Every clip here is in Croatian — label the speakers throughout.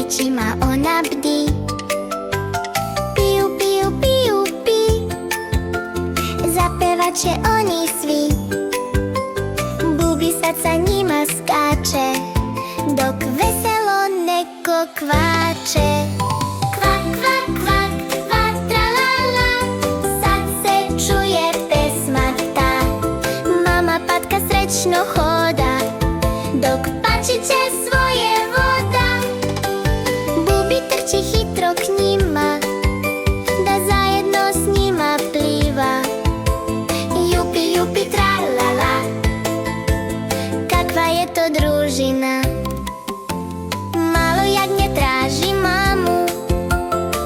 Speaker 1: pićima ona bdi. Piju, piju, piju, pi, zapevaće oni svi. Bubi sad sa njima skače, dok veselo neko kvače. Kvak, kvak, kvak, kvak, tralala, sad se čuje pesma ta. Mama patka srećno hoda, dok pačiće svoje voda. Bubi trči hitro k njima, da zajedno s njima pliva. Jupi, jupi, tralala, kakva je to družina. Malo jagnje traži mamu,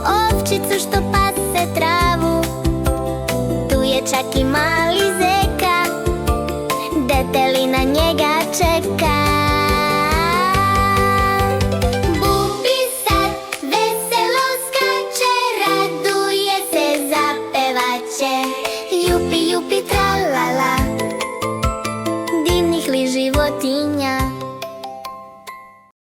Speaker 1: ovčicu što pase travu. Tu je čak i mali zeka, deteli na njega čeka. Bubi sad veselo skače, raduje se, zapevaće. Jupi, jupi,